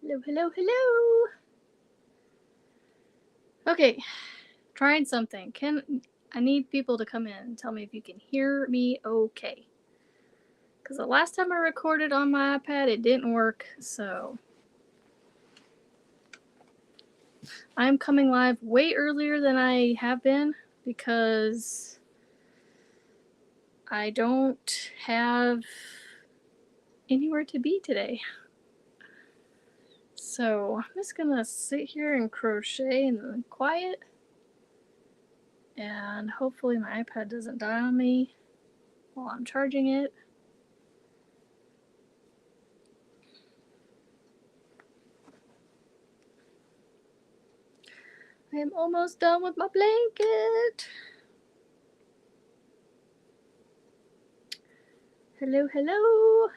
Hello, hello, hello. Okay, trying something. I need people to come in and tell me if you can hear me okay. Because the last time I recorded on my iPad, it didn't work, so I'm coming live way earlier than I have been because I don't have anywhere to be today. So I'm just gonna sit here and crochet in the quiet, and hopefully my iPad doesn't die on me while I'm charging it. I am almost done with my blanket. Hello, hello.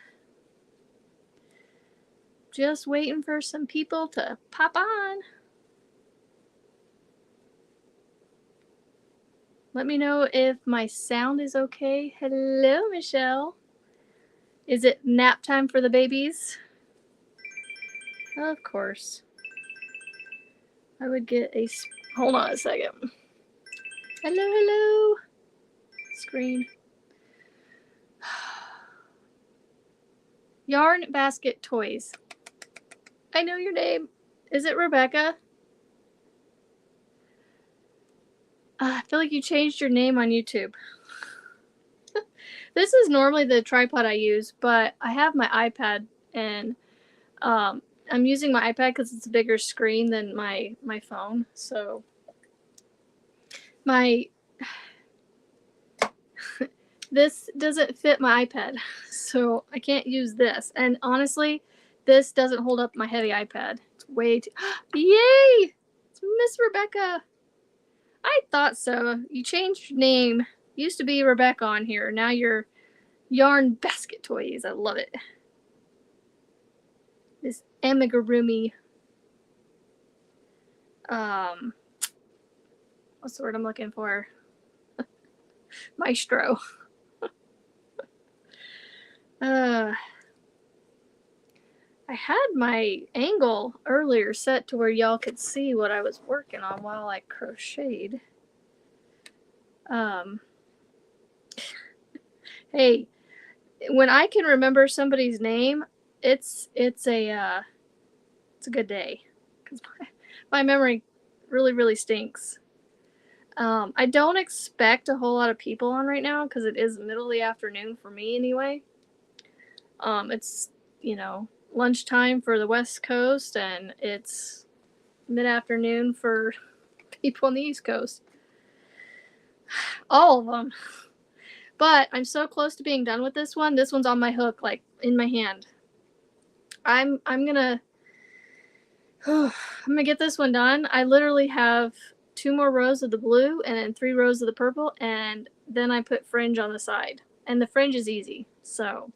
Just waiting for some people to pop on. Let me know if my sound is okay. Hello, Michelle. Is it nap time for the babies? Of course. I would get a... Hold on a second. Hello, hello. Screen. Yarn Basket Toys. I know your name. Is it Rebecca? I feel like you changed your name on YouTube. This is normally the tripod I use, but I have my iPad, and I'm using my iPad because it's a bigger screen than my phone. So this doesn't fit my iPad, so I can't use this. And honestly, this doesn't hold up my heavy iPad. It's way too... Yay! It's Miss Rebecca. I thought so. You changed your name. Used to be Rebecca on here. Now you're Yarn Basket Toys. I love it. This amigurumi. What's the word I'm looking for? Maestro. I had my angle earlier set to where y'all could see what I was working on while I crocheted. Hey, when I can remember somebody's name, it's a good day, because my memory really stinks. I don't expect a whole lot of people on right now because it is the middle of the afternoon for me anyway. It's, lunchtime for the West Coast, and it's mid-afternoon for people on the East Coast. All of them. But I'm so close to being done with this one. This one's on my hook, like in my hand. I'm gonna get this one done. I literally have 2 more rows of the blue and then 3 rows of the purple, and then I put fringe on the side. And the fringe is easy, so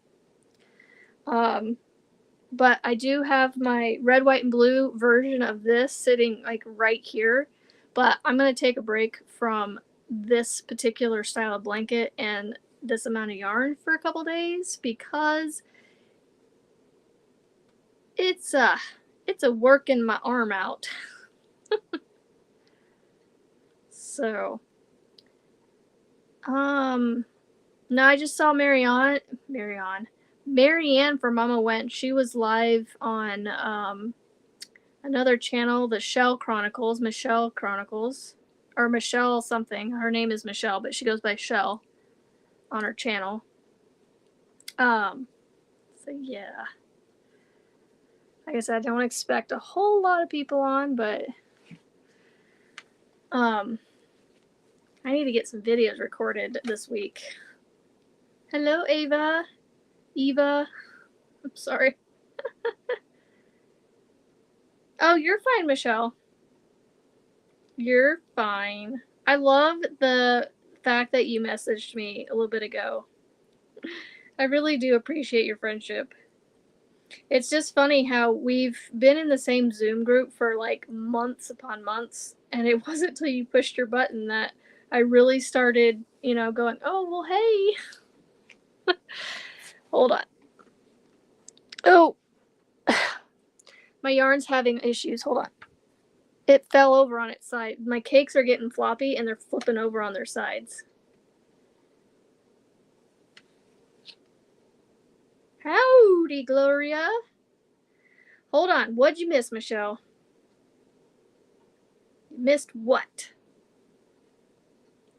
but I do have my red, white, and blue version of this sitting like right here. But I'm going to take a break from this particular style of blanket and this amount of yarn for a couple days because it's a working my arm out. So, no, I just saw Marianne from Mama Went. She was live on another channel, the Michelle Chronicles, or Michelle something. Her name is Michelle, but she goes by Shell on her channel. So yeah, like I said, I don't expect a whole lot of people on, but I need to get some videos recorded this week. Hello, Eva. I'm sorry. Oh, you're fine, Michelle. You're fine. I love the fact that you messaged me a little bit ago. I really do appreciate your friendship. It's just funny how we've been in the same Zoom group for like months upon months, and it wasn't until you pushed your button that I really started, going, oh, well, hey. Hold on. Oh. My yarn's having issues. Hold on. It fell over on its side. My cakes are getting floppy and they're flipping over on their sides. Howdy, Gloria. Hold on. What'd you miss, Michelle? You missed what?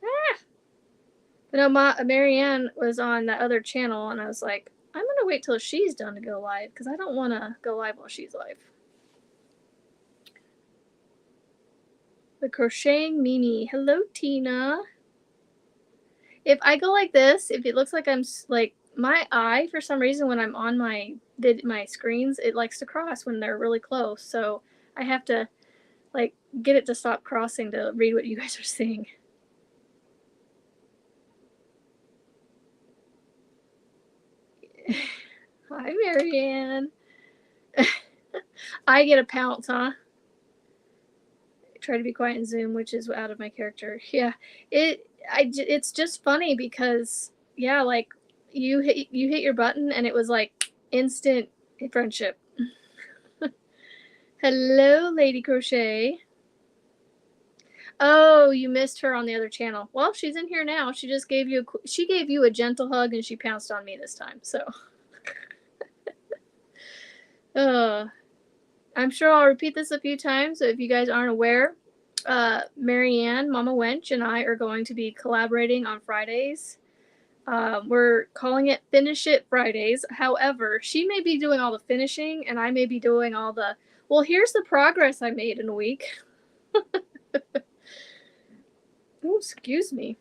Ah! But no, Marianne was on that other channel, and I was like, I'm going to wait till she's done to go live, because I don't want to go live while she's live. The Crocheting Mimi. Hello, Tina. If I go like this, if it looks like I'm, like, my eye, for some reason, when I'm on my screens, it likes to cross when they're really close. So I have to, like, get it to stop crossing to read what you guys are saying. Hi, Marianne. I get a pounce, huh? Try to be quiet in Zoom, which is out of my character. Yeah, it's just funny because, yeah, like you hit your button and it was like instant friendship. Hello, Lady Crochet. Oh, you missed her on the other channel. Well, she's in here now. She just gave you a gentle hug and she pounced on me this time. So, I'm sure I'll repeat this a few times. So if you guys aren't aware, Marianne, Mama Wench, and I are going to be collaborating on Fridays. We're calling it Finish It Fridays. However, she may be doing all the finishing and I may be doing all the, well, here's the progress I made in a week. Oh, excuse me.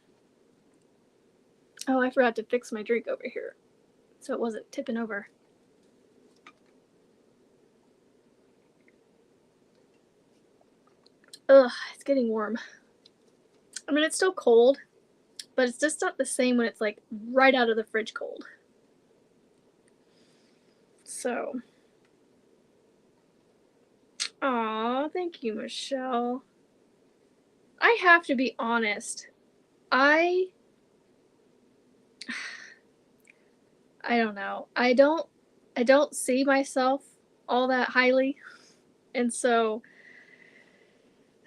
Oh, I forgot to fix my drink over here so it wasn't tipping over. Ugh, it's getting warm. I mean, it's still cold, but it's just not the same when it's like right out of the fridge cold. So, aw, thank you, Michelle. I have to be honest. I don't know. I don't see myself all that highly, and so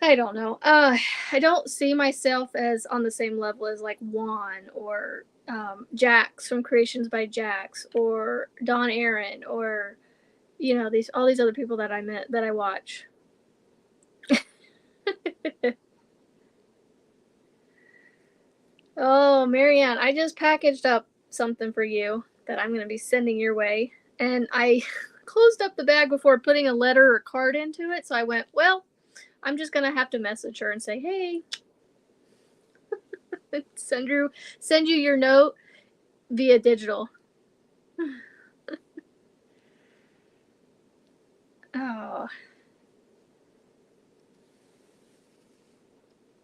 I don't know. I don't see myself as on the same level as like Juan or Jax from Creations by Jax or Dawn Aaron or all these other people that I met that I watch. Oh, Marianne, I just packaged up something for you that I'm going to be sending your way. And I closed up the bag before putting a letter or card into it. So I went, well, I'm just going to have to message her and say, hey, send you your note via digital. Oh.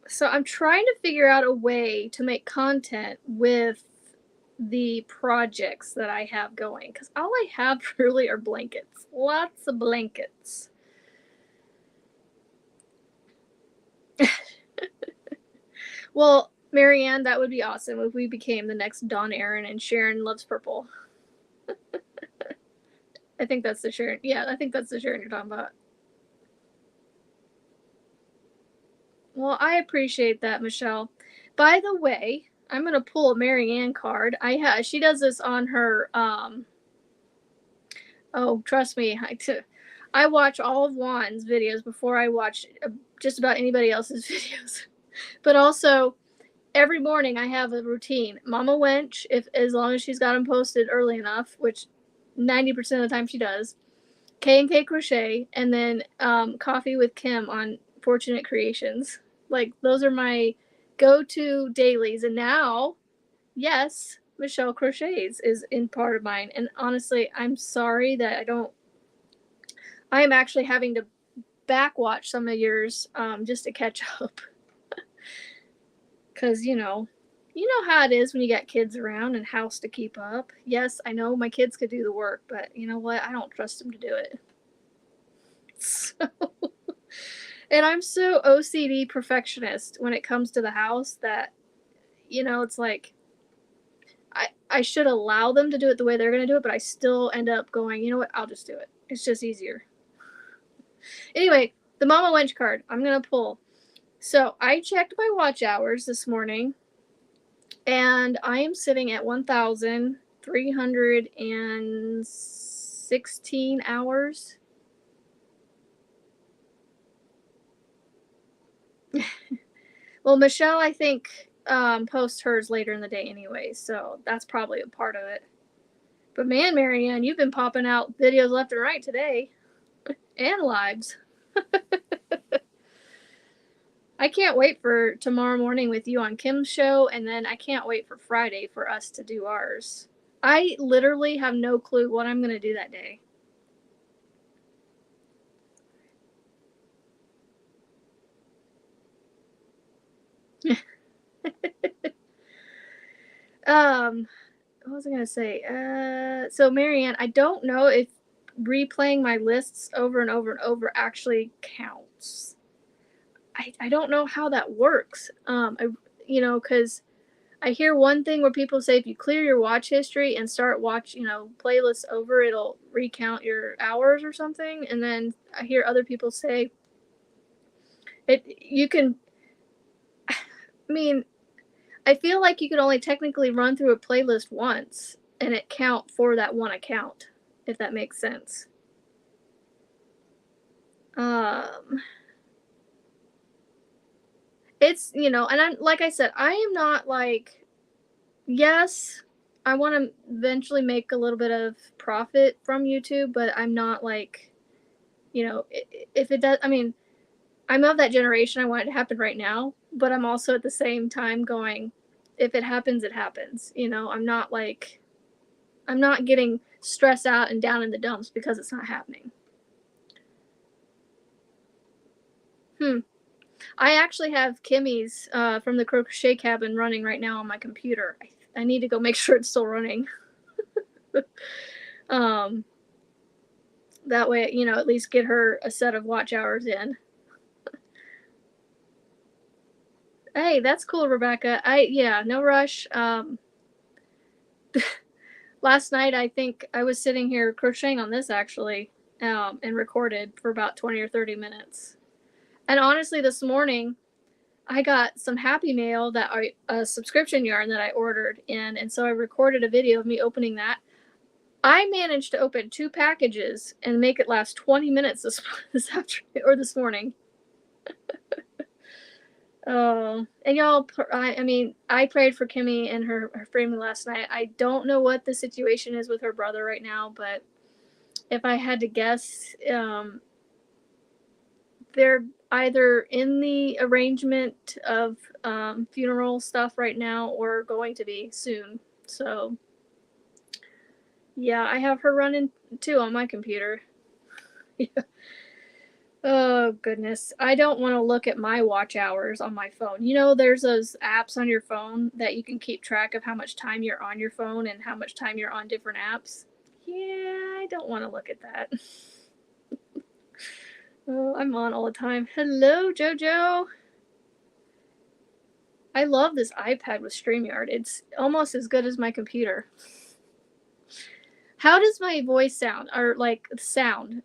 So I'm trying to figure out a way to make content with the projects that I have going, because all I have really are blankets. Lots of blankets. Well, Marianne, that would be awesome if we became the next Dawn Aaron and Sharon Loves Purple. I think that's the Sharon. Yeah, I think that's the Sharon you're talking about. Well, I appreciate that, Michelle. By the way, I'm gonna pull a Marianne card. She does this on her. Oh, trust me, I watch all of Juan's videos before I watch just about anybody else's videos. But also, every morning I have a routine. Mama Wench, as long as she's got them posted early enough, which 90% of the time she does. K&K Crochet, and then Coffee with Kim on Fortunate Creations. Like, those are my go-to dailies. And now, yes, Michelle Crochets is in part of mine. And honestly, I'm sorry that I am actually having to backwatch some of yours just to catch up. Because, you know how it is when you got kids around and house to keep up. Yes, I know my kids could do the work, but you know what? I don't trust them to do it. So, and I'm so OCD perfectionist when it comes to the house that, it's like I should allow them to do it the way they're going to do it, but I still end up going, you know what? I'll just do it. It's just easier. Anyway, the Mama Wench card. I'm going to pull. So I checked my watch hours this morning, and I am sitting at 1,316 hours. Well, Michelle, I think, posts hers later in the day anyway, so that's probably a part of it. But man, Marianne, you've been popping out videos left and right today. And lives. I can't wait for tomorrow morning with you on Kim's show, and then I can't wait for Friday for us to do ours. I literally have no clue what I'm going to do that day. What was I going to say? So Marianne, I don't know if replaying my lists over and over and over actually counts. I don't know how that works. Because I hear one thing where people say if you clear your watch history and start playlists over, it'll recount your hours or something. And then I hear other people say you can. I mean, I feel like you can only technically run through a playlist once and it count for that one account, if that makes sense. It's, and I'm, like I said, I am not like, yes, I want to eventually make a little bit of profit from YouTube, but I'm not like, if it does, I mean, I'm of that generation. I want it to happen right now, but I'm also at the same time going, if it happens, it happens. I'm not getting stressed out and down in the dumps because it's not happening. I actually have Kimmy's from the Crochet Cabin running right now on my computer. I need to go make sure it's still running. That way, at least get her a set of watch hours in. Hey, that's cool, Rebecca. No rush. Last night, I think I was sitting here crocheting on this actually, and recorded for about 20 or 30 minutes. And honestly, this morning, I got some Happy Mail a subscription yarn that I ordered in, and so I recorded a video of me opening that. I managed to open 2 packages and make it last 20 minutes this afternoon or this morning. Oh, and y'all, I prayed for Kimmy and her family last night. I don't know what the situation is with her brother right now, but if I had to guess, they're either in the arrangement of funeral stuff right now or going to be soon. So, yeah, I have her running too on my computer. Yeah. Oh, goodness. I don't want to look at my watch hours on my phone. There's those apps on your phone that you can keep track of how much time you're on your phone and how much time you're on different apps. Yeah, I don't want to look at that. Oh, I'm on all the time. Hello, JoJo. I love this iPad with StreamYard. It's almost as good as my computer. How does my voice sound? Or, sound?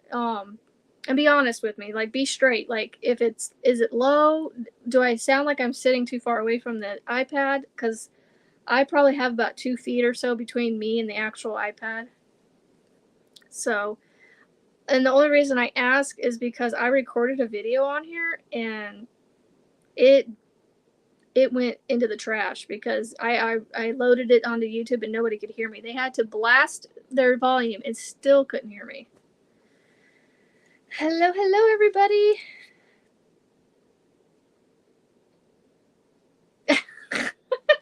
And be honest with me. Be straight. Is it low? Do I sound like I'm sitting too far away from the iPad? Because I probably have about 2 feet or so between me and the actual iPad. So, and the only reason I ask is because I recorded a video on here and it went into the trash because I loaded it onto YouTube and nobody could hear me. They had to blast their volume and still couldn't hear me. Hello, everybody.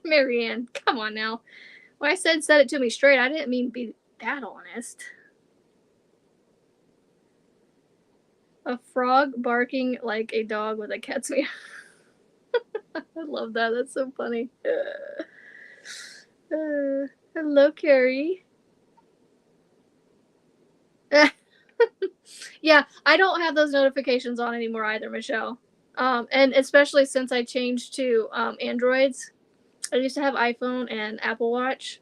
Marianne, come on now. When I said it to me straight, I didn't mean be that honest. A frog barking like a dog with a cat's meow. I love that. That's so funny. Hello, Carrie. Yeah, I don't have those notifications on anymore either, Michelle. And especially since I changed to Androids. I used to have iPhone and Apple Watch.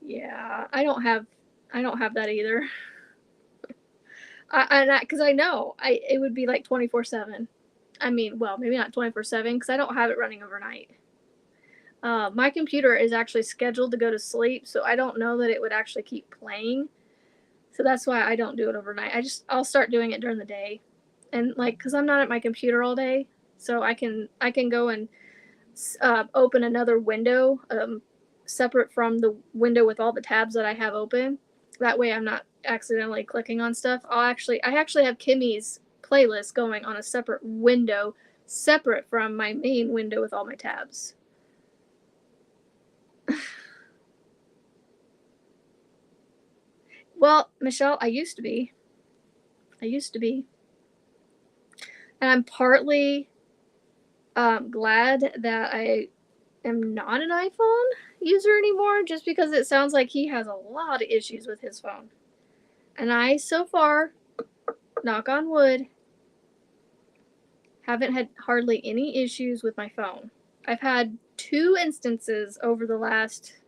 Yeah, I don't have that either. Because I know it would be like 24/7. I mean, well, maybe not 24/7 because I don't have it running overnight. My computer is actually scheduled to go to sleep, so I don't know that it would actually keep playing. So that's why I don't do it overnight. I'll start doing it during the day, and like because I'm not at my computer all day, so I can go and open another window separate from the window with all the tabs that I have open. That way I'm not accidentally clicking on stuff. I actually have Kimmy's playlist going on a separate window, separate from my main window with all my tabs. Well, Michelle, I used to be. And I'm partly glad that I am not an iPhone user anymore, just because it sounds like he has a lot of issues with his phone. And I, so far, knock on wood, haven't had hardly any issues with my phone. I've had 2 instances over the last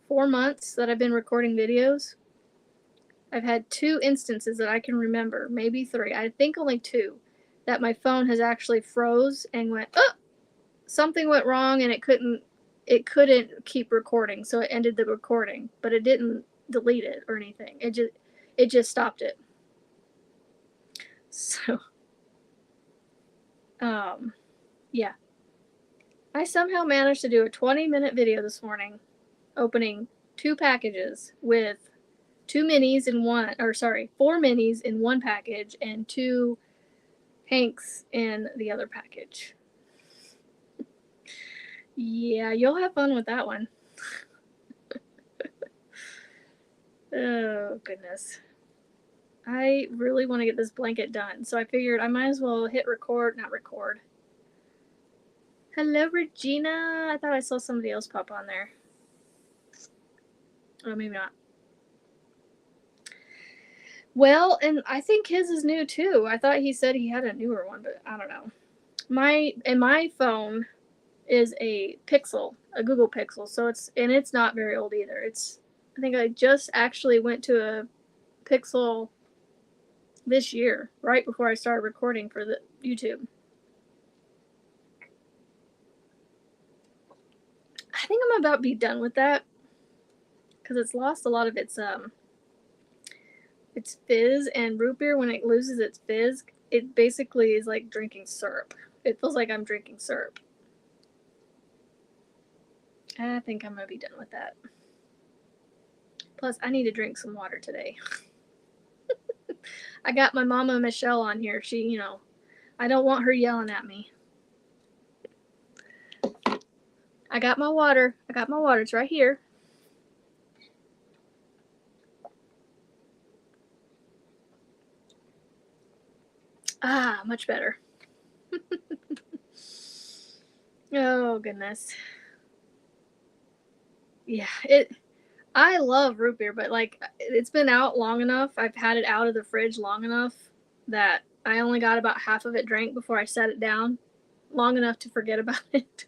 4 months that I've been recording videos. I've had 2 instances that I can remember, maybe 3. I think only 2, that my phone has actually froze and went, oh, something went wrong and it couldn't keep recording, so it ended the recording, but it didn't delete it or anything. It just stopped it. So yeah. I somehow managed to do a 20-minute video this morning opening 2 packages with 2 minis in one, or sorry, 4 minis in one package and 2 hanks in the other package. Yeah, you'll have fun with that one. Oh, goodness. I really want to get this blanket done, so I figured I might as well hit record, not record. Hello, Regina. I thought I saw somebody else pop on there. Oh, maybe not. Well, and I think his is new too. I thought he said he had a newer one, but I don't know. My phone is a Pixel, a Google Pixel, so it's not very old either. I think I just actually went to a Pixel this year, right before I started recording for the YouTube. I think I'm about to be done with that because it's lost a lot of its fizz, and root beer, when it loses its fizz, it basically is like drinking syrup. It feels like I'm drinking syrup. I think I'm gonna be done with that. Plus, I need to drink some water today. I got my mama Michelle on here. She, I don't want her yelling at me. I got my water. It's right here. Ah, much better. Oh, goodness. Yeah, I love root beer, but like it's been out long enough. I've had it out of the fridge long enough that I only got about half of it drank before I set it down, long enough to forget about it.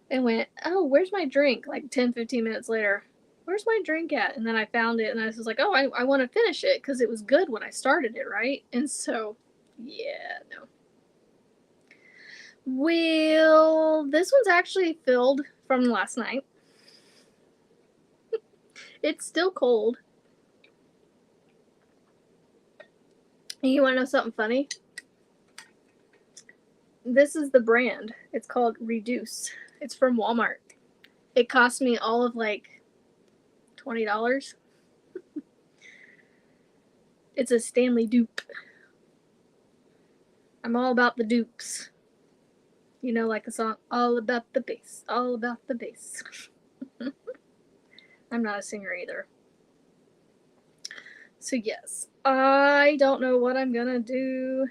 And went, oh, where's my drink? Like 10-15 minutes later, where's my drink at? And then I found it and I was like, oh, I want to finish it because it was good when I started it, right? And so, yeah, no. Well, this one's actually filled from last night. It's still cold. And you want to know something funny? This is the brand. It's called Reduce. It's from Walmart. It cost me all of like $20. It's a Stanley dupe. I'm all about the dupes. You know, like the song, all about the bass, all about the bass. I'm not a singer either. So yes, I don't know what I'm gonna do.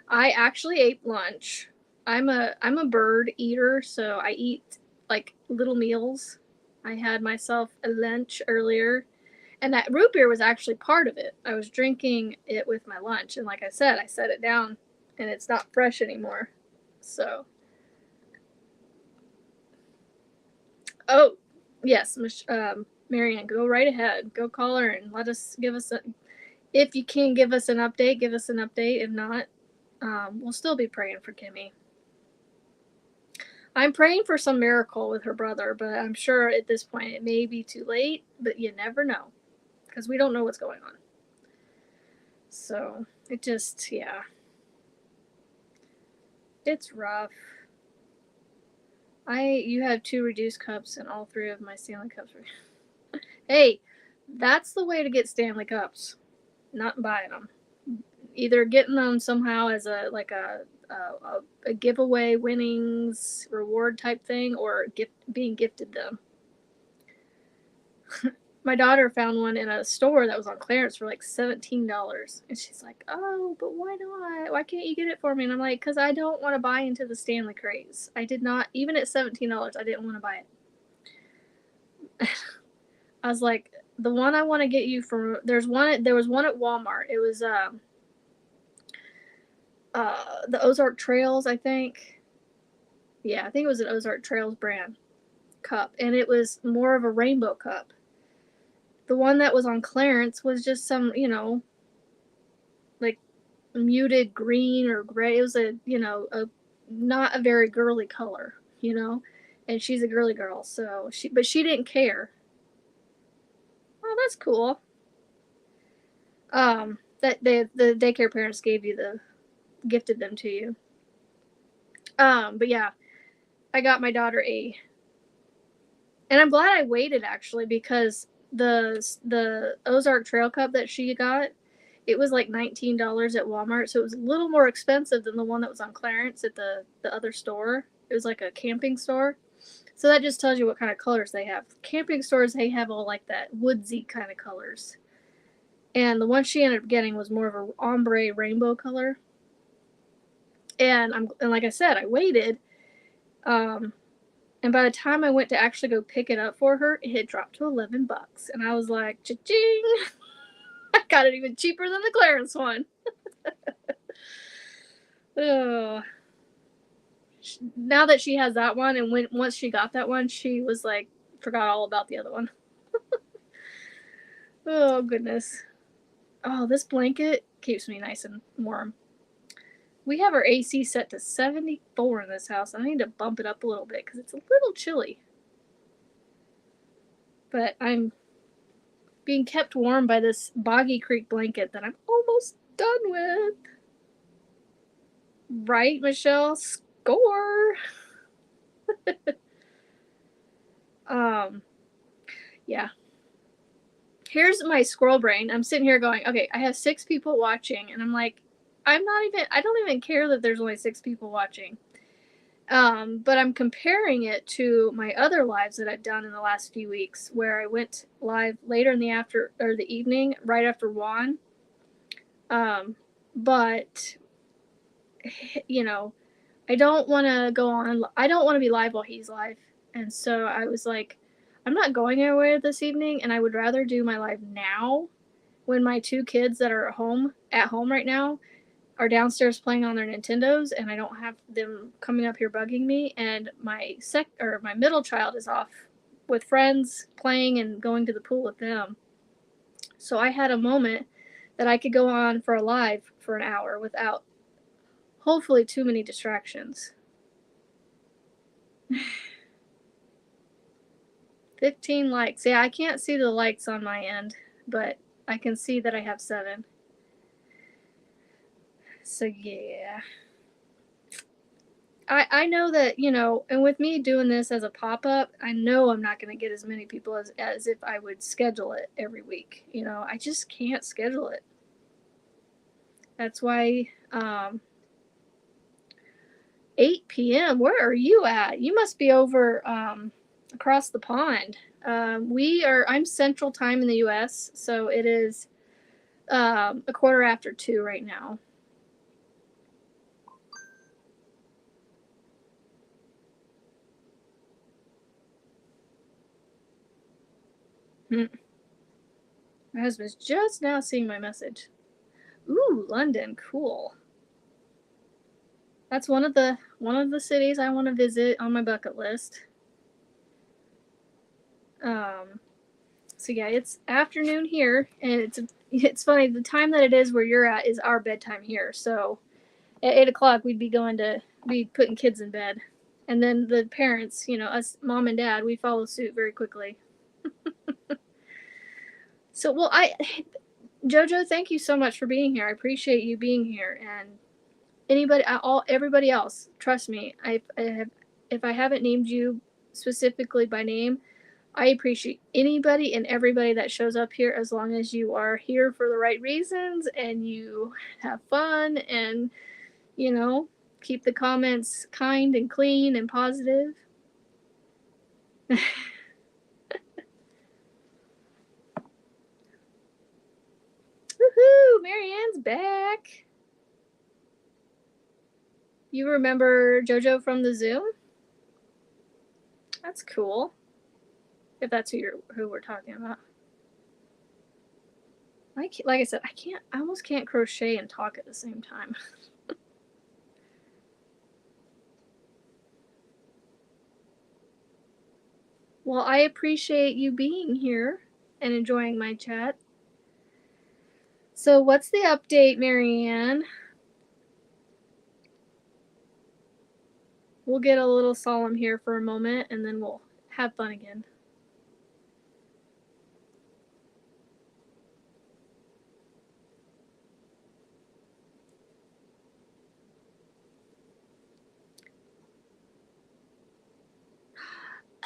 I actually ate lunch. I'm a bird eater, so I eat like little meals. I had myself a lunch earlier, and that root beer was actually part of it. I was drinking it with my lunch, and like I said, I set it down and it's not fresh anymore. So, oh, Yes, Marianne, go right ahead. Go call her and give us if you can give us an update, give us an update. If not, we'll still be praying for Kimmy. I'm praying for some miracle with her brother, but I'm sure at this point it may be too late, but you never know because we don't know what's going on. So it just, yeah. It's rough. You have 2 reduced cups and all 3 of my Stanley Cups. Hey, that's the way to get Stanley Cups. Not buying them. Either getting them somehow as a giveaway winnings reward type thing, or being gifted them. My daughter found one in a store that was on clearance for like $17, and she's like, "Oh, but why not? Why can't you get it for me?" And I'm like, "Cause I don't want to buy into the Stanley craze. I did not, even at $17, I didn't want to buy it." I was like, "The one I want to get you from there was one at Walmart. It was the Ozark Trails, I think. Yeah, I think it was an Ozark Trails brand cup, and it was more of a rainbow cup. The one that was on clearance was just some, like muted green or gray. It was not a very girly color, and she's a girly girl, so she didn't care. Oh, that's cool. That the daycare parents gifted them to you. But yeah, I got my daughter and I'm glad I waited actually, because the Ozark Trail Cup that she got, it was like $19 at Walmart, so it was a little more expensive than the one that was on clearance at the other store. It was like a camping store. So that just tells you what kind of colors they have. Camping stores, they have all like that woodsy kind of colors. And the one she ended up getting was more of a ombre rainbow color. And like I said, I waited. And by the time I went to actually go pick it up for her, it had dropped to $11. And I was like, cha-ching! I got it even cheaper than the clearance one. Oh. Now that she has that one, and once she got that one, she was like, forgot all about the other one. Oh, goodness. Oh, this blanket keeps me nice and warm. We have our AC set to 74 in this house. I need to bump it up a little bit because it's a little chilly. But I'm being kept warm by this Boggy Creek blanket that I'm almost done with. Right, Michelle? Score! Yeah. Here's my squirrel brain. I'm sitting here going, okay, I have 6 people watching, and I'm like, I don't even care that there's only 6 people watching. But I'm comparing it to my other lives that I've done in the last few weeks, where I went live later in the evening, right after Juan. But I don't want to go on. I don't want to be live while he's live, and so I was like, I'm not going anywhere this evening, and I would rather do my live now, when my 2 kids that are at home right now are downstairs playing on their Nintendos, and I don't have them coming up here bugging me, and my middle child is off with friends playing and going to the pool with them. So I had a moment that I could go on for a live for an hour without hopefully too many distractions. 15 likes. Yeah, I can't see the likes on my end, but I can see that I have 7. So yeah. I know that, and with me doing this as a pop-up, I know I'm not going to get as many people as if I would schedule it every week. I just can't schedule it. That's why 8 p.m. Where are you at? You must be over across the pond. I'm Central Time in the U.S., so it is a 2:15 right now. My husband's just now seeing my message. Ooh, London, cool. That's one of the cities I want to visit on my bucket list. So yeah, it's afternoon here, and it's funny, the time that it is where you're at is our bedtime here. So at 8 o'clock we'd be putting kids in bed, and then the parents, us mom and dad, we follow suit very quickly. So well, Jojo, thank you so much for being here. I appreciate you being here, and everybody else. Trust me, I have, if I haven't named you specifically by name, I appreciate anybody and everybody that shows up here, as long as you are here for the right reasons and you have fun and, keep the comments kind and clean and positive. Woohoo! Marianne's back. You remember JoJo from the Zoom? That's cool. If that's who we're talking about. Like I said, I almost can't crochet and talk at the same time. Well, I appreciate you being here and enjoying my chat. So what's the update, Marianne? We'll get a little solemn here for a moment, and then we'll have fun again.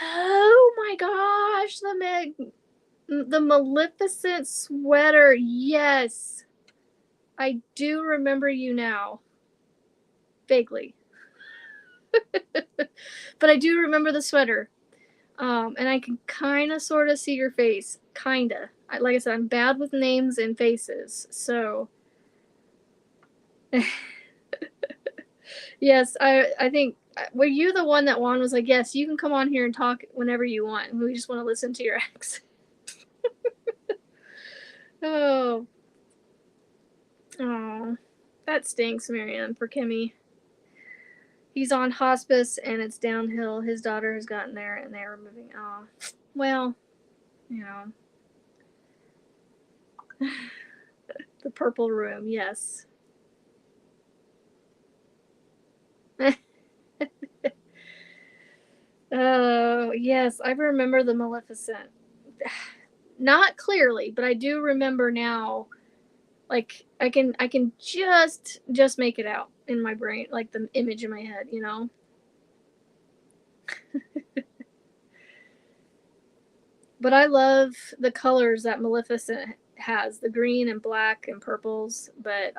Oh my gosh, the Maleficent sweater. Yes. I do remember you now. Vaguely. But I do remember the sweater. And I can kind of sort of see your face. Kinda. Like I said, I'm bad with names and faces. So. Yes, I think. Were you the one that Juan was like, yes, you can come on here and talk whenever you want. We just want to listen to your accent. Oh. Oh. That stinks, Marianne, for Kimmy. He's on hospice and it's downhill. His daughter has gotten there and they're moving. Oh. Well, the purple room, yes. Oh, yes, I remember the Maleficent. Not clearly, but I do remember now. Like I can just make it out in my brain, like the image in my head, But I love the colors that Maleficent has, the green and black and purples, but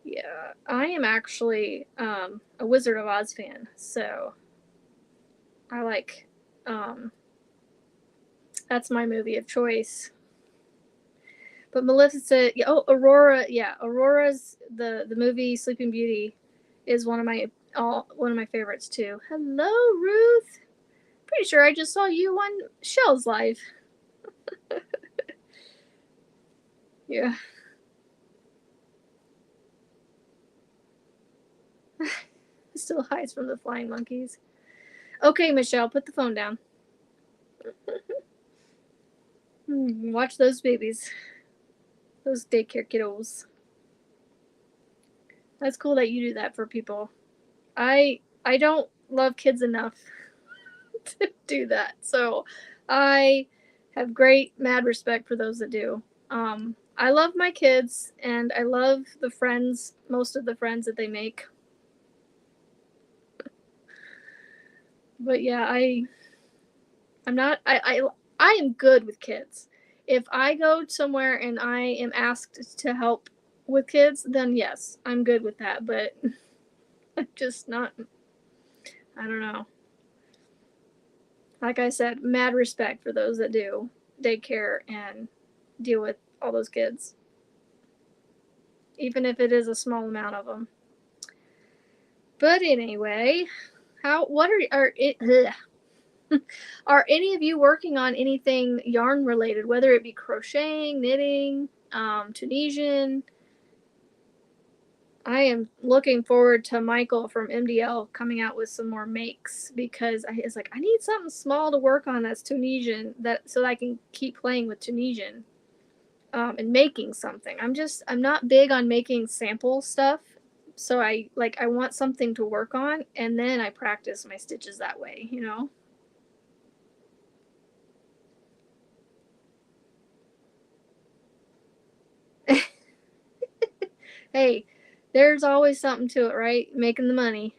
yeah, I am actually a Wizard of Oz fan, so I like that's my movie of choice. But Maleficent, Aurora, Aurora's the movie Sleeping Beauty is one of my favorites too. Hello, Ruth. Pretty sure I just saw you on Shell's live. Yeah. Still hides from the flying monkeys. Okay, Michelle, put the phone down. Watch those babies. Those daycare kiddos. That's cool that you do that for people. I don't love kids enough to do that. So I have great mad respect for those that do. I love my kids and I love most of the friends that they make. But yeah, I'm not I am good with kids. If I go somewhere and I am asked to help with kids, then yes, I'm good with that, but I'm just not, I don't know. Like I said, mad respect for those that do daycare and deal with all those kids. Even if it is a small amount of them. But anyway, are any of you working on anything yarn related, whether it be crocheting, knitting, Tunisian? I am looking forward to Michael from MDL coming out with some more makes, because it's like, I need something small to work on that's Tunisian, so that I can keep playing with Tunisian, and making something. I'm not big on making sample stuff, so I want something to work on, and then I practice my stitches that way, you know. Hey, there's always something to it, right? Making the money.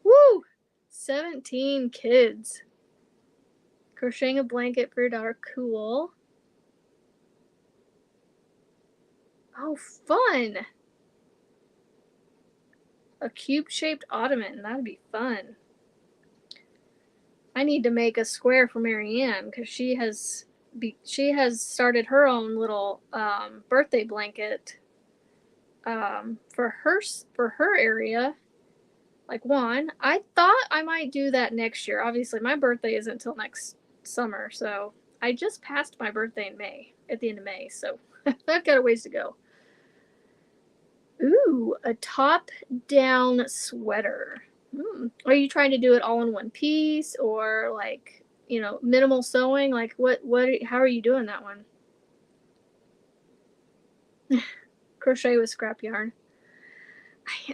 Woo! 17 kids. Crocheting a blanket for your daughter. Cool. Oh, fun! A cube-shaped ottoman. That'd be fun. I need to make a square for Marianne, because she has started her own little birthday blanket for her area. Like one, I thought I might do that next year. Obviously, my birthday isn't until next summer, so I just passed my birthday in May, at the end of May, so I've got a ways to go. Ooh, a top-down sweater. Are you trying to do it all in one piece, or like, minimal sewing? Like how are you doing that one? Crochet with scrap yarn.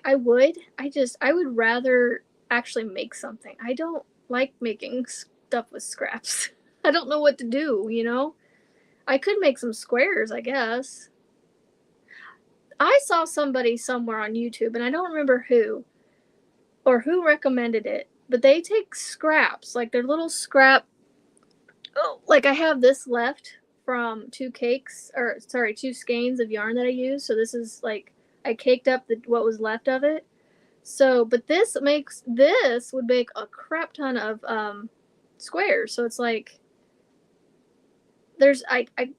I would. I would rather actually make something. I don't like making stuff with scraps. I don't know what to do, you know? I could make some squares, I guess. I saw somebody somewhere on YouTube, and I don't remember who or who recommended it, but they take scraps, like their little scrap. Oh, like I have this left from two skeins of yarn that I used. So this is like, I caked up what was left of it. So, but this would make a crap ton of squares. So it's like, I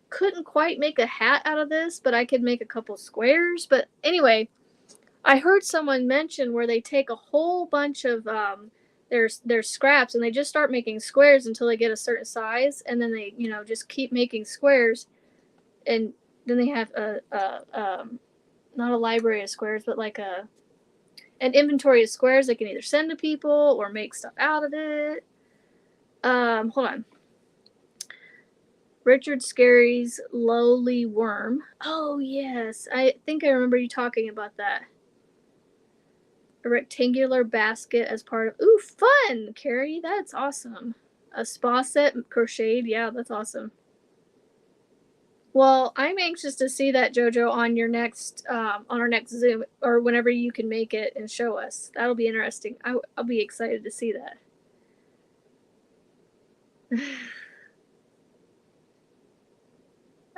couldn't quite make a hat out of this, but I could make a couple squares. But anyway, I heard someone mention where they take a whole bunch of their scraps, and they just start making squares until they get a certain size, and then they just keep making squares, and then they have not a library of squares, but like an inventory of squares they can either send to people or make stuff out of it. Hold on. Richard Scarry's Lowly Worm. Oh yes, I think I remember you talking about that. A rectangular basket as part of. Ooh, fun, Carrie. That's awesome. A spa set crocheted. Yeah, that's awesome. Well, I'm anxious to see that, JoJo, on our next Zoom, or whenever you can make it and show us. That'll be interesting. I'll be excited to see that.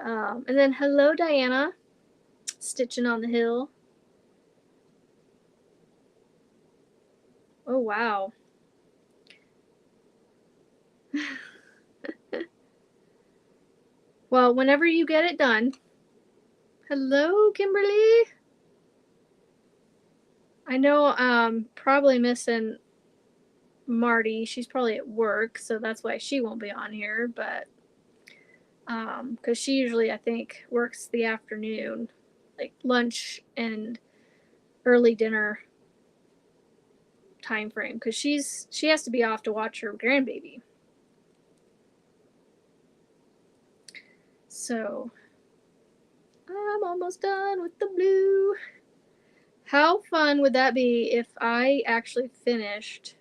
And then hello, Diana, stitching on the hill. Oh wow. Well, whenever you get it done. Hello, Kimberly. I know probably missing Marty. She's probably at work, so that's why she won't be on here, but because she usually, I think, works the afternoon, like lunch and early dinner time frame, because she has to be off to watch her grandbaby. So I'm almost done with the blue. How fun would that be if I actually finished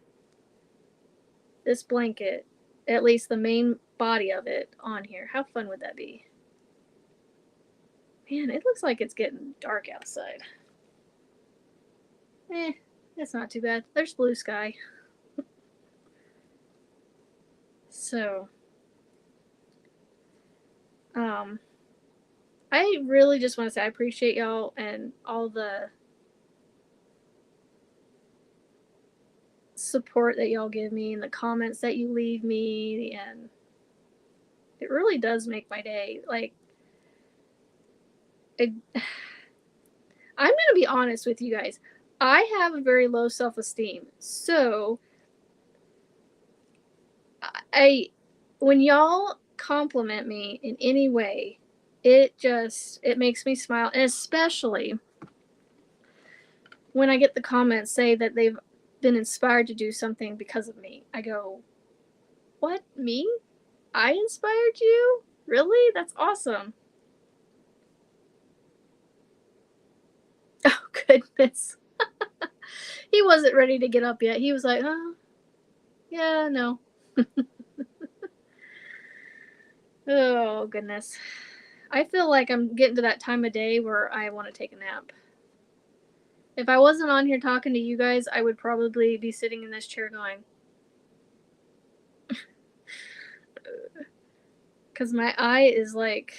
this blanket, at least the main body of it, on here? How fun would that be? Man, it looks like it's getting dark outside. It's not too bad. There's blue sky. So, I really just want to say I appreciate y'all and all the support that y'all give me and the comments that you leave me, and it really does make my day. Like, I'm gonna be honest with you guys. I have a very low self-esteem, so when y'all compliment me in any way, it makes me smile, and especially when I get the comments say that they've been inspired to do something because of me. I go, what, me? I inspired you? Really? That's awesome. Oh, goodness. He wasn't ready to get up yet. He was like, oh, yeah, no. Oh, goodness. I feel like I'm getting to that time of day where I want to take a nap. If I wasn't on here talking to you guys, I would probably be sitting in this chair going, because my eye is like,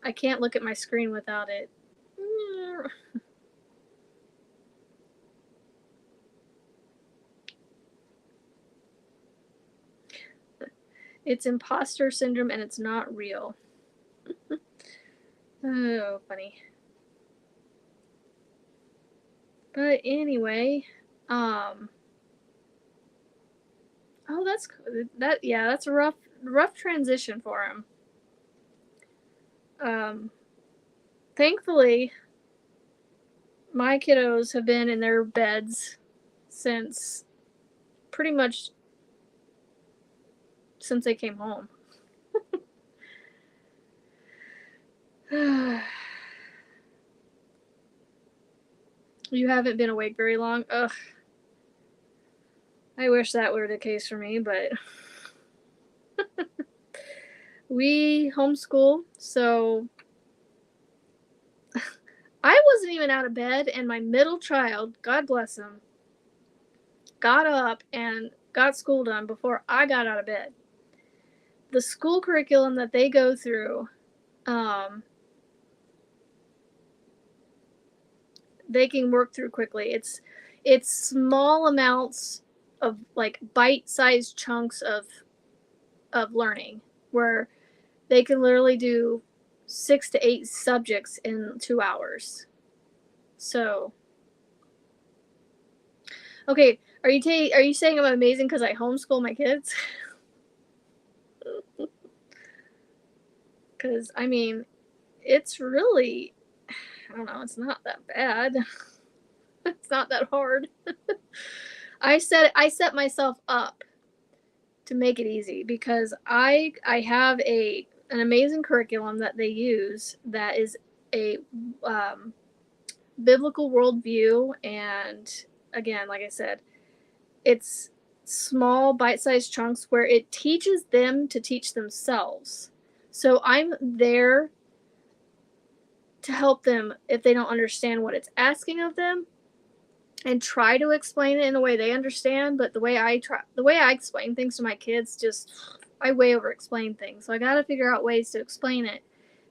I can't look at my screen without it. It's imposter syndrome and it's not real. Oh, funny. But anyway, oh, that's yeah, that's a rough transition for him. Thankfully, my kiddos have been in their beds since pretty much since they came home. You haven't been awake very long? Ugh. I wish that were the case for me, but we homeschool, so I wasn't even out of bed, and my middle child, God bless him, got up and got school done before I got out of bed. The school curriculum that they go through, they can work through quickly. It's small amounts of like bite-sized chunks of learning where they can literally do 6 to 8 subjects in 2 hours. So, okay, are you saying I'm amazing because I homeschool my kids? Because I mean, it's really, I don't know, it's not that bad. It's not that hard. I set myself up to make it easy because I have an amazing curriculum that they use that is a biblical worldview, and again, like I said, it's small bite-sized chunks where it teaches them to teach themselves. So I'm there to help them if they don't understand what it's asking of them, and try to explain it in a way they understand. But the way I explain things to my kids, just I way over explain things. So I got to figure out ways to explain it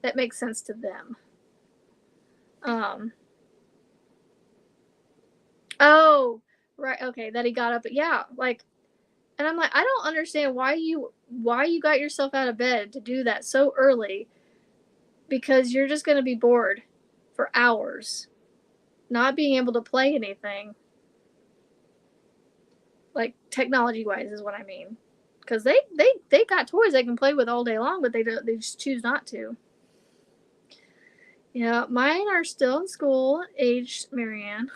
that makes sense to them. Oh, right, okay, that he got up, yeah, like, and I'm like, I don't understand why you got yourself out of bed to do that so early, because you're just gonna be bored for hours, not being able to play anything. Like technology wise is what I mean, because they got toys they can play with all day long, but they just choose not to. Yeah, mine are still in school age, Marianne.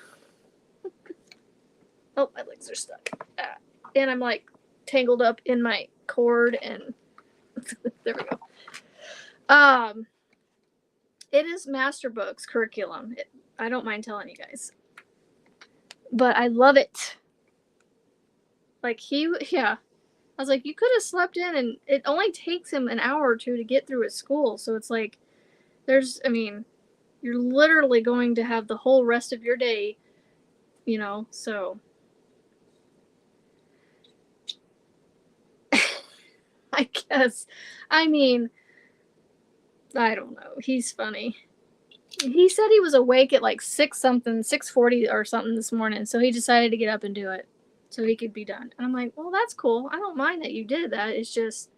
Oh, my legs are stuck, and I'm like tangled up in my cord, and there we go. It is Master Books curriculum. I don't mind telling you guys, but I love it. Like yeah. I was like, you could have slept in, and it only takes him an hour or two to get through his school. So it's like, I mean, you're literally going to have the whole rest of your day, so. I guess. I mean, I don't know. He's funny. He said he was awake at like 6:40 or something this morning, so he decided to get up and do it so he could be done. And I'm like, well, that's cool. I don't mind that you did that. It's just,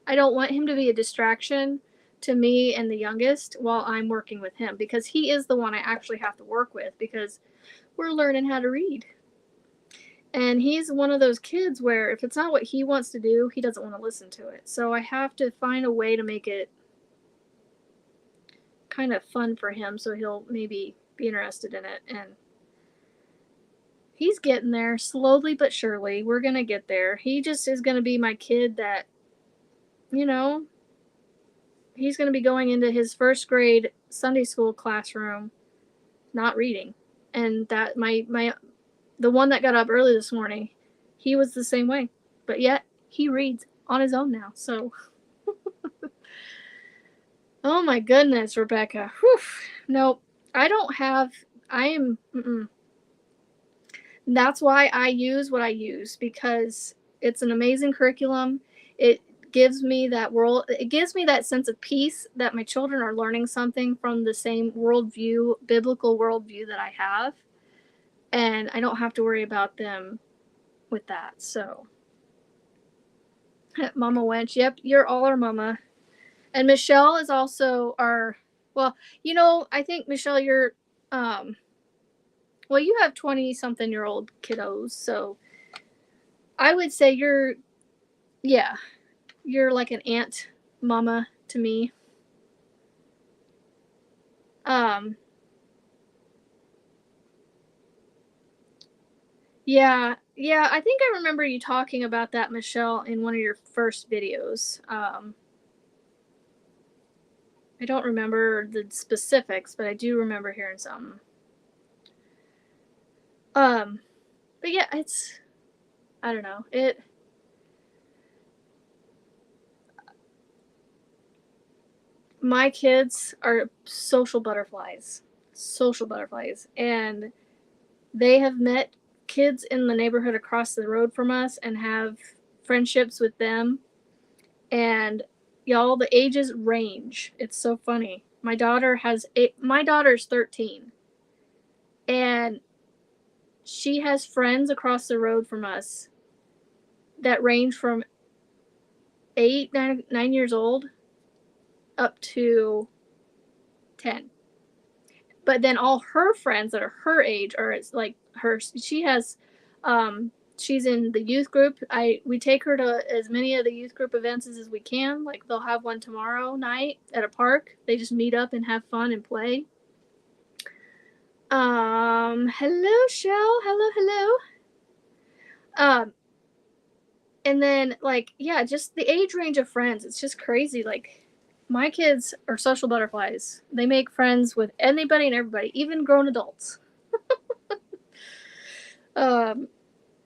I don't want him to be a distraction to me and the youngest while I'm working with him, because he is the one I actually have to work with, because we're learning how to read. And he's one of those kids where if it's not what he wants to do, he doesn't want to listen to it. So I have to find a way to make it kind of fun for him, so he'll maybe be interested in it. And he's getting there slowly but surely. We're gonna get there. He just is gonna be my kid that, you know, he's gonna be going into his first grade Sunday school classroom not reading. And that the one that got up early this morning, he was the same way. But yet he reads on his own now. So oh my goodness, Rebecca. Whew. Nope. That's why I use what I use, because it's an amazing curriculum. It gives me that sense of peace that my children are learning something from the same worldview, biblical worldview that I have. And I don't have to worry about them with that. So, Mama Wench, yep, you're all our mama. And Michelle is also our, well, I think, Michelle, you're, well, you have 20-something-year-old kiddos, so I would say you're like an aunt mama to me. Yeah, I think I remember you talking about that, Michelle, in one of your first videos. I don't remember the specifics, but I do remember hearing something. But yeah, I don't know. My kids are social butterflies, and they have met kids in the neighborhood across the road from us and have friendships with them. And y'all, the ages range. It's so funny. My daughter's 13, and she has friends across the road from us that range from 9 years old up to 10. But then all her friends that are her age are like her. She's in the youth group. We take her to as many of the youth group events as we can. Like, they'll have one tomorrow night at a park. They just meet up and have fun and play. Hello, Shell. Hello. And then, like, yeah, just the age range of friends. It's just crazy. Like, my kids are social butterflies. They make friends with anybody and everybody, even grown adults.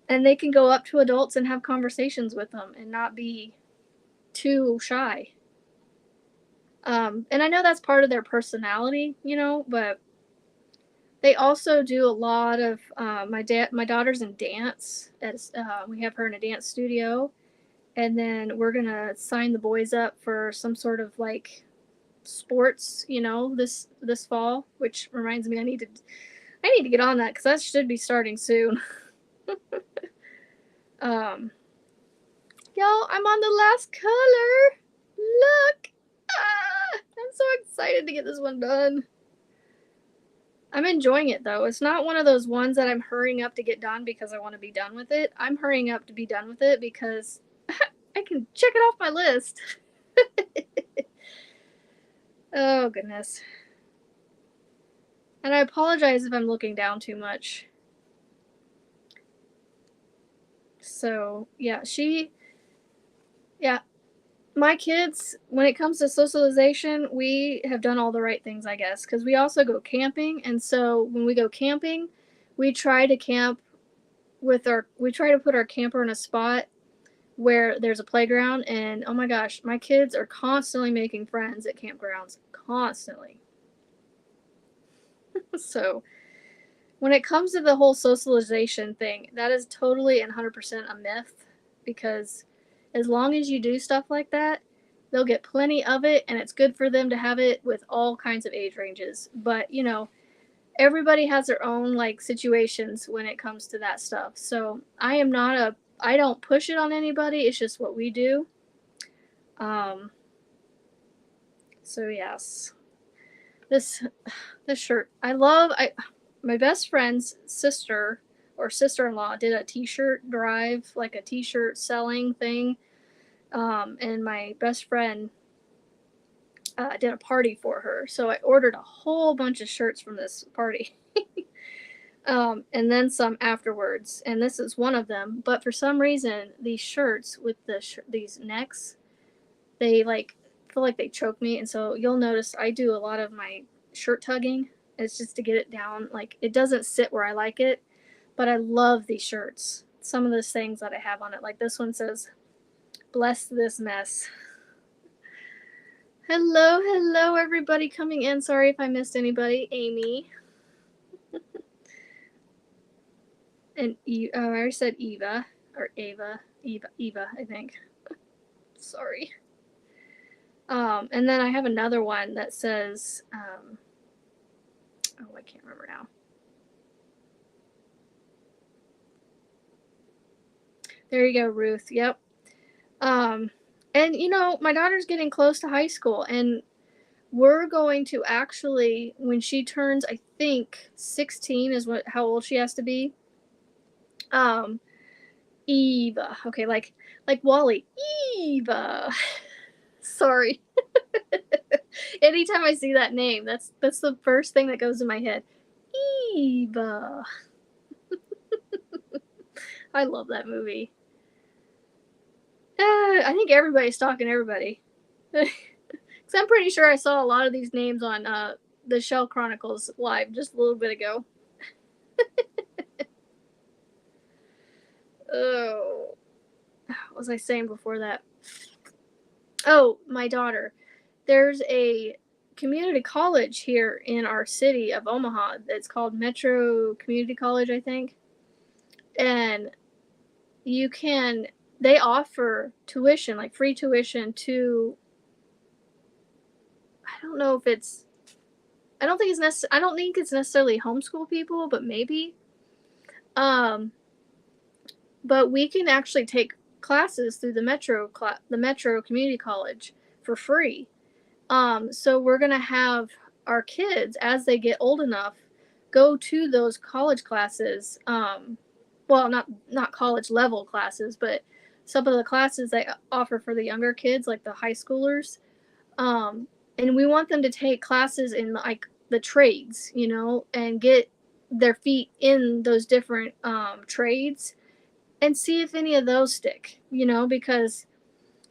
And they can go up to adults and have conversations with them and not be too shy. And I know that's part of their personality, but they also do a lot of, my daughter's in dance. We have her in a dance studio. And then we're going to sign the boys up for some sort of, like, sports, this fall, which reminds me I need to get on that, because that should be starting soon. Y'all, I'm on the last color. Look. I'm so excited to get this one done. I'm enjoying it, though. It's not one of those ones that I'm hurrying up to get done because I want to be done with it. I'm hurrying up to be done with it because I can check it off my list. Oh, goodness. And I apologize if I'm looking down too much. So, yeah, my kids, when it comes to socialization, we have done all the right things, I guess, because we also go camping. And so when we go camping, we try to put our camper in a spot where there's a playground. And oh my gosh, my kids are constantly making friends at campgrounds. Constantly. So when it comes to the whole socialization thing, that is totally and 100% a myth, because as long as you do stuff like that, they'll get plenty of it, and it's good for them to have it with all kinds of age ranges. But, everybody has their own, like, situations when it comes to that stuff. So I don't push it on anybody. It's just what we do. So yes, this shirt, my best friend's sister or sister-in-law did a t-shirt drive, like a t-shirt selling thing. And my best friend did a party for her. So I ordered a whole bunch of shirts from this party. And then some afterwards. And this is one of them. But for some reason, these shirts with these necks, they like feel like they choke me. And so you'll notice I do a lot of my shirt tugging. It's just to get it down. Like it doesn't sit where I like it. But I love these shirts. Some of the things that I have on it. Like this one says, "Bless this mess." Hello, hello, everybody coming in. Sorry if I missed anybody. Amy. And I already said Eva. Or Ava. Eva, I think. Sorry. And then I have another one that says, oh, I can't remember now. There you go, Ruth. Yep. And you know, my daughter's getting close to high school, and we're going to actually, when she turns, I think 16 is how old she has to be. Eva. Okay, like Wally. Eva. Sorry. Anytime I see that name, that's the first thing that goes in my head. Eva. I love that movie. I think everybody's stalking everybody. Because I'm pretty sure I saw a lot of these names on the Shell Chronicles live just a little bit ago. Oh. What was I saying before that? Oh, my daughter. There's a community college here in our city of Omaha. It's called Metro Community College, I think. And they offer tuition, like free tuition to, I don't think it's necessarily homeschool people, but maybe. But we can actually take classes through the Metro Community College for free. So we're gonna have our kids, as they get old enough, go to those college classes. Well, not college level classes, but some of the classes they offer for the younger kids, like the high schoolers. And we want them to take classes in like the trades, you know, and get their feet in those different trades and see if any of those stick, you know, because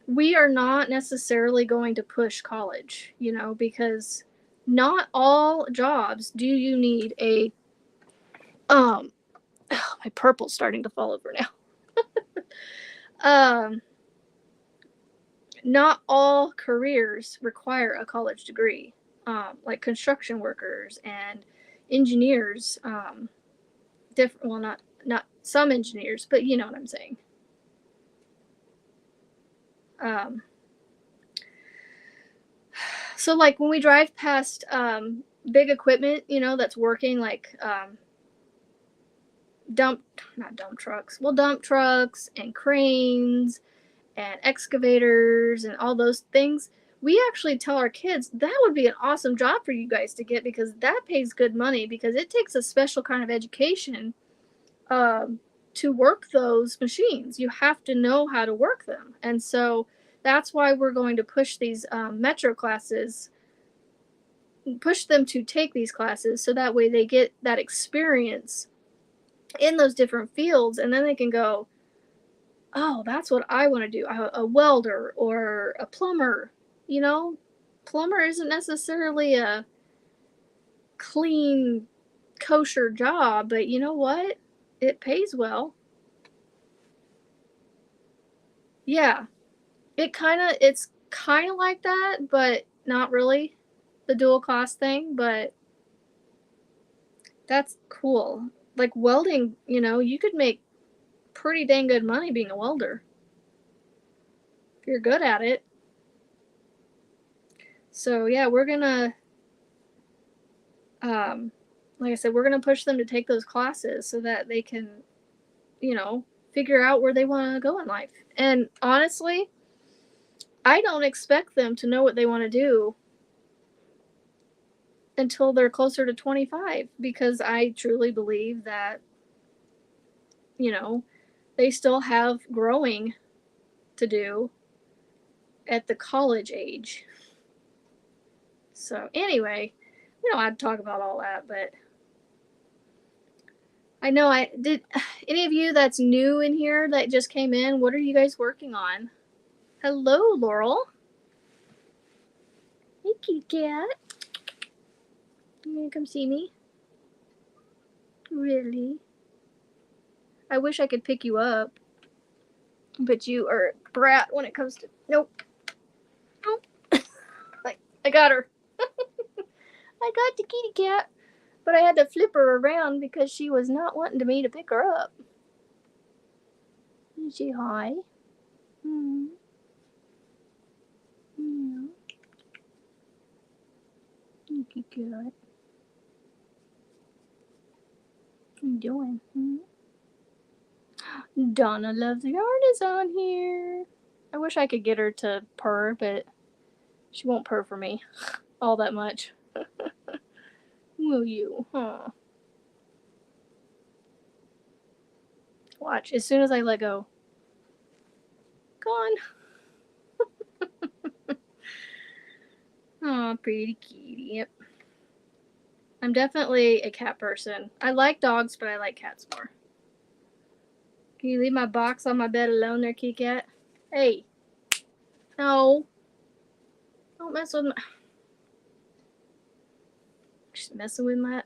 we are not necessarily going to push college, you know, because not all jobs do you need a oh, my purple's starting to fall over now. Not all careers require a college degree. Like construction workers and engineers, different, well, not some engineers, but you know what I'm saying. So like when we drive past big equipment, you know, that's working, like dump trucks and cranes and excavators and all those things, we actually tell our kids that would be an awesome job for you guys to get, because that pays good money, because it takes a special kind of education to work those machines. You have to know how to work them. And so that's why we're going to push these Metro classes, push them to take these classes, so that way they get that experience in those different fields, and then they can go, oh, that's what I want to do. A welder or a plumber, you know. Plumber isn't necessarily a clean, kosher job, but you know what? It pays well. Yeah. It's kind of like that, but not really the dual class thing, but that's cool. Like welding, you know, you could make pretty dang good money being a welder if you're good at it. So yeah, we're gonna like I said, we're gonna push them to take those classes so that they can, you know, figure out where they want to go in life. And honestly, I don't expect them to know what they want to do until they're closer to 25, because I truly believe that, you know, they still have growing to do at the college age. So anyway, we don't have to talk about all that, but I know I did. Any of you that's new in here that just came in, what are you guys working on? Hello, Laurel. Hey, kitty cat. You gonna come see me? Really? I wish I could pick you up, but you are a brat when it comes to. Nope. Nope. I got her. I got the kitty cat, but I had to flip her around because she was not wanting me to pick her up. Is she hi? Hmm. Yeah. Kitty cat. What are you doing? Hmm? Donna Loves Yarn is on here. I wish I could get her to purr, but she won't purr for me all that much. Will you? Huh. Watch. As soon as I let go. Gone. Aw, pretty kitty. Yep. I'm definitely a cat person. I like dogs, but I like cats more. Can you leave my box on my bed alone there, kitty cat? Hey. No. Don't mess with my... Just messing with my...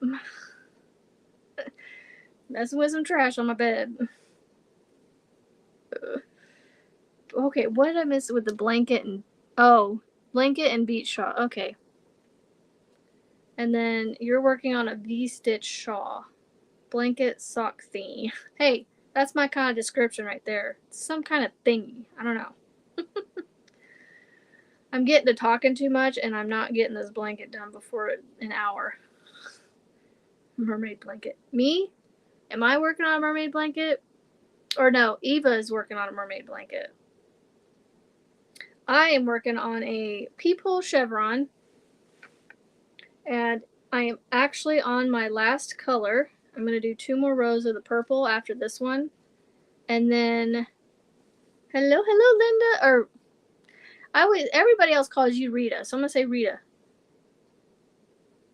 messing with some trash on my bed. Okay, what did I miss with the blanket and... Oh, blanket and beach shawl. Okay. And then you're working on a V-stitch shawl. Blanket sock thingy. Hey, that's my kind of description right there. It's some kind of thingy. I don't know. I'm getting to talking too much, and I'm not getting this blanket done before an hour. Mermaid blanket. Me? Am I working on a mermaid blanket? Or no, Eva is working on a mermaid blanket. I am working on a peephole chevron, and I am actually on my last color. I'm going to do 2 more rows of the purple after this one. And then, hello, Linda. Or, everybody else calls you Rita, so I'm going to say Rita.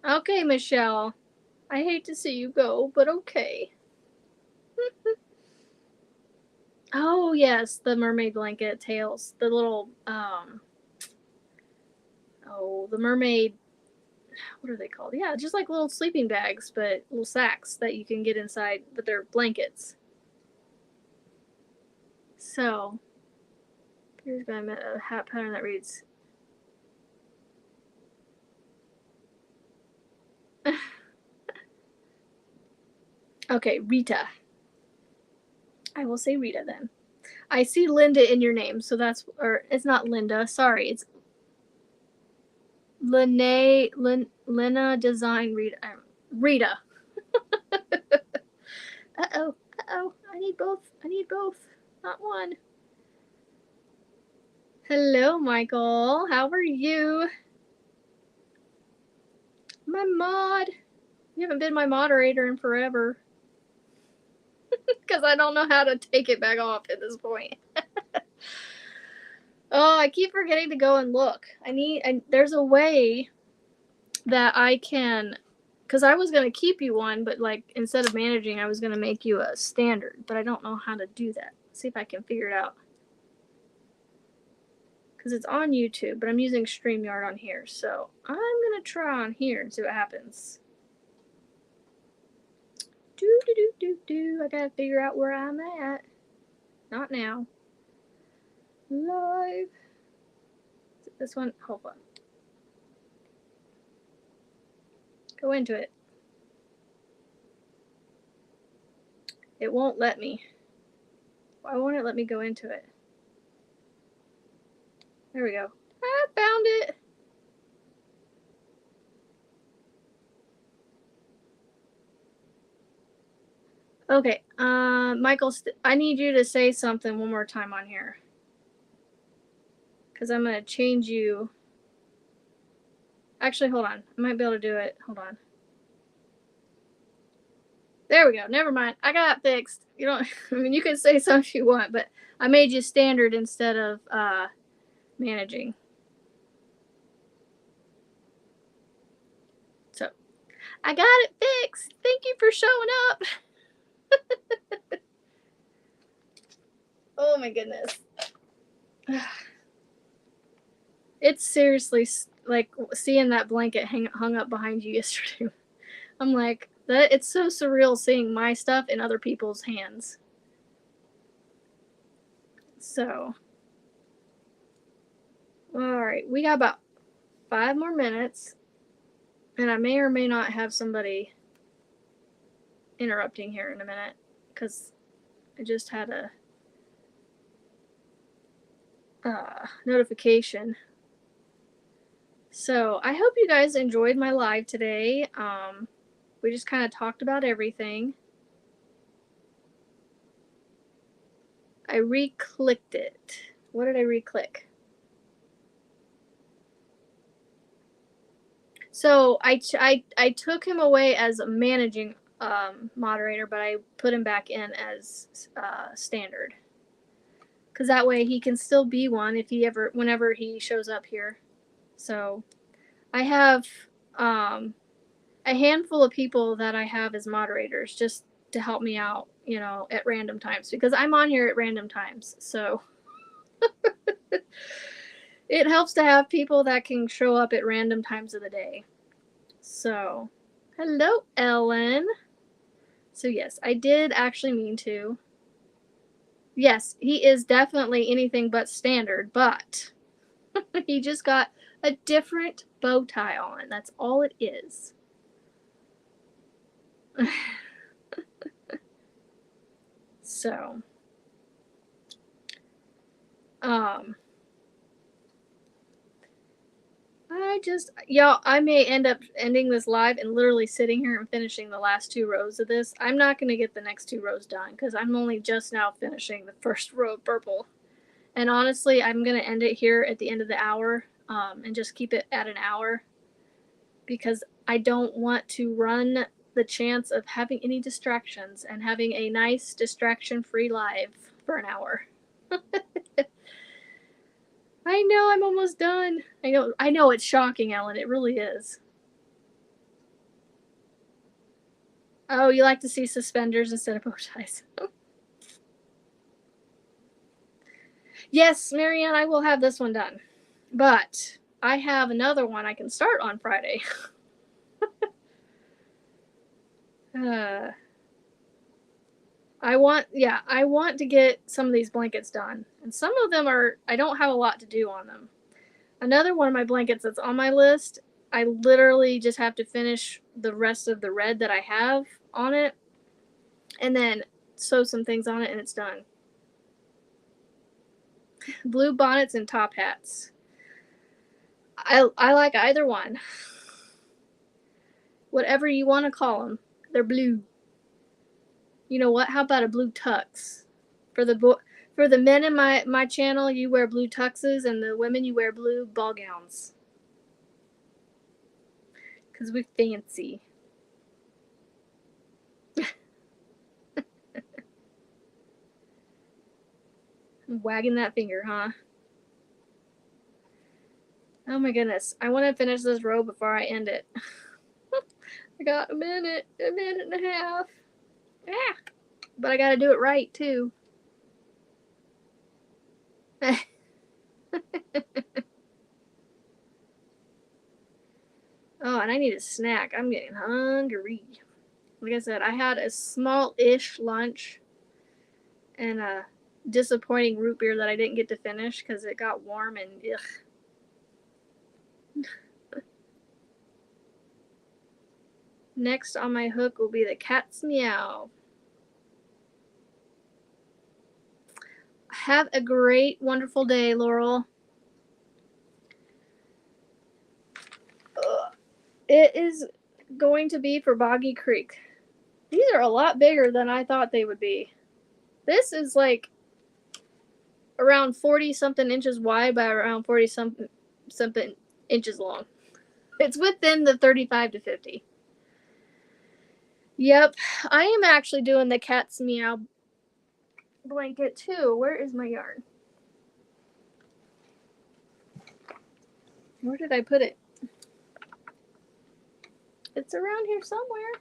Okay, Michelle. I hate to see you go, but okay. Oh, yes, the mermaid blanket tails. The little, the mermaid, what are they called? Yeah, just like little sleeping bags, but little sacks that you can get inside, but they're blankets. So, here's a hat pattern that reads, okay, Rita. I will say Rita then. I see Linda in your name, so that's, or it's not Linda, sorry, it's Lena Design Rita. Rita. Uh-oh, I need both, not one. Hello, Michael, how are you? My mod. You haven't been my moderator in forever. Because I don't know how to take it back off at this point. Oh, I keep forgetting to go and look. There's a way that I can, because I was going to keep you one, but like instead of managing, I was going to make you a standard, but I don't know how to do that. Let's see if I can figure it out. Because it's on YouTube, but I'm using StreamYard on here, so I'm going to try on here and see what happens. I gotta figure out where I'm at. Not now. Live. Is it this one? Hold on. Go into it. It won't let me. Why won't it let me go into it? There we go. I found it. Okay, Michael, I need you to say something one more time on here. Because I'm going to change you. Actually, hold on. I might be able to do it. Hold on. There we go. Never mind. I got it fixed. You don't, I mean, you can say something if you want, but I made you standard instead of managing. I got it fixed. Thank you for showing up. Oh my goodness. It's seriously like seeing that blanket hung up behind you yesterday. I'm like, it's so surreal seeing my stuff in other people's hands. So, alright, we got about 5 more minutes, and I may or may not have somebody interrupting here in a minute, because I just had a notification. So, I hope you guys enjoyed my live today. We just kind of talked about everything. I re-clicked it. What did I re-click? So I took him away as a managing moderator, but I put him back in as standard, because that way he can still be one whenever he shows up here. So I have a handful of people that I have as moderators just to help me out, at random times, because I'm on here at random times. So it helps to have people that can show up at random times of the day. So, hello, Ellen. So yes, I did actually mean to. Yes, he is definitely anything but standard, but he just got a different bow tie on. That's all it is. So, I may end up ending this live and literally sitting here and finishing the last 2 rows of this. I'm not going to get the next 2 rows done because I'm only just now finishing the first row of purple. And honestly, I'm going to end it here at the end of the hour, and just keep it at an hour, because I don't want to run the chance of having any distractions and having a nice distraction-free live for an hour. I know, I'm almost done. I know it's shocking, Ellen. It really is. Oh, you like to see suspenders instead of bow ties. Yes, Marianne, I will have this one done. But I have another one I can start on Friday. I want to get some of these blankets done. And some of them I don't have a lot to do on them. Another one of my blankets that's on my list, I literally just have to finish the rest of the red that I have on it, and then sew some things on it, and it's done. Blue bonnets and top hats. I like either one. Whatever you want to call them, they're blue. You know what? How about a blue tux? For the men in my channel, you wear blue tuxes, and the women, you wear blue ball gowns. Because we fancy. I'm wagging that finger, huh? Oh my goodness. I want to finish this row before I end it. I got a minute and a half. Yeah. But I gotta do it right, too. Oh, and I need a snack. I'm getting hungry. Like I said, I had a small-ish lunch and a disappointing root beer that I didn't get to finish because it got warm and ugh. Next on my hook will be the cat's meow. Have a great, wonderful day, Laurel. It is going to be for Boggy Creek. These are a lot bigger than I thought they would be. This is like around 40-something inches wide by around 40-something inches long. It's within the 35 to 50. Yep, I am actually doing the cat's meow blanket too. Where is my yarn? Where did I put it? It's around here somewhere.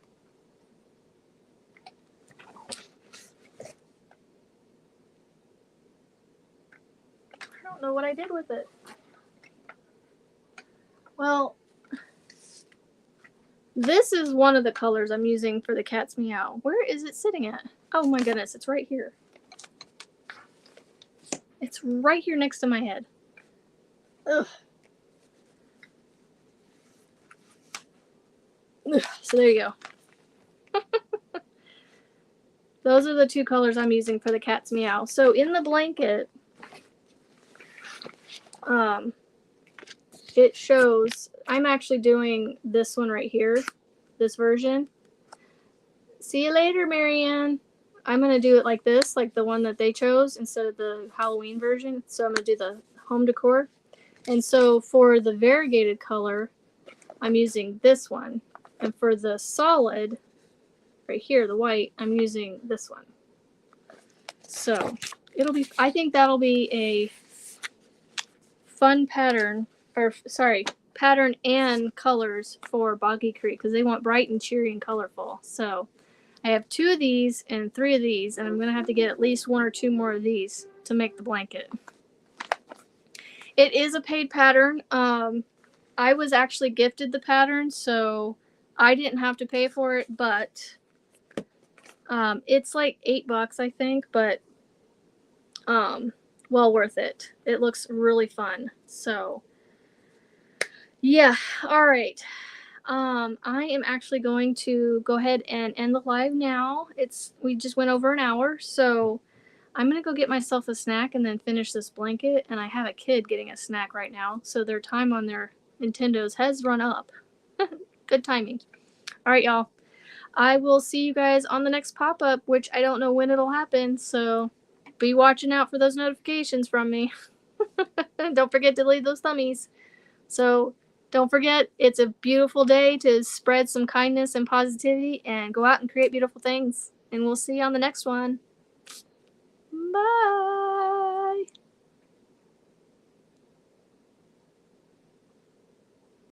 I don't know what I did with it. Well, this is one of the colors I'm using for the cat's meow. Where is it sitting at? Oh my goodness, it's right here. It's right here next to my head. Ugh. Ugh. So there you go. Those are the two colors I'm using for the cat's meow. So in the blanket, it shows, I'm actually doing this one right here, this version. See you later, Marianne. I'm going to do it like this, like the one that they chose instead of the Halloween version. So I'm going to do the home decor. And so for the variegated color, I'm using this one. And for the solid, right here, the white, I'm using this one. So it'll be, I think that'll be a fun pattern, or sorry, pattern and colors for Boggy Creek because they want bright and cheery and colorful. So I have 2 of these and 3 of these, and I'm going to have to get at least 1 or 2 more of these to make the blanket. It is a paid pattern. I was actually gifted the pattern, so I didn't have to pay for it, but it's like $8, I think, but well worth it. It looks really fun. So yeah, all right. I am actually going to go ahead and end the live now. We just went over an hour, so I'm gonna go get myself a snack and then finish this blanket. And I have a kid getting a snack right now, so their time on their Nintendos has run up. Good timing. All right, y'all. I will see you guys on the next pop-up, which I don't know when it'll happen, so be watching out for those notifications from me. Don't forget to leave those thummies. So don't forget, it's a beautiful day to spread some kindness and positivity and go out and create beautiful things. And we'll see you on the next one.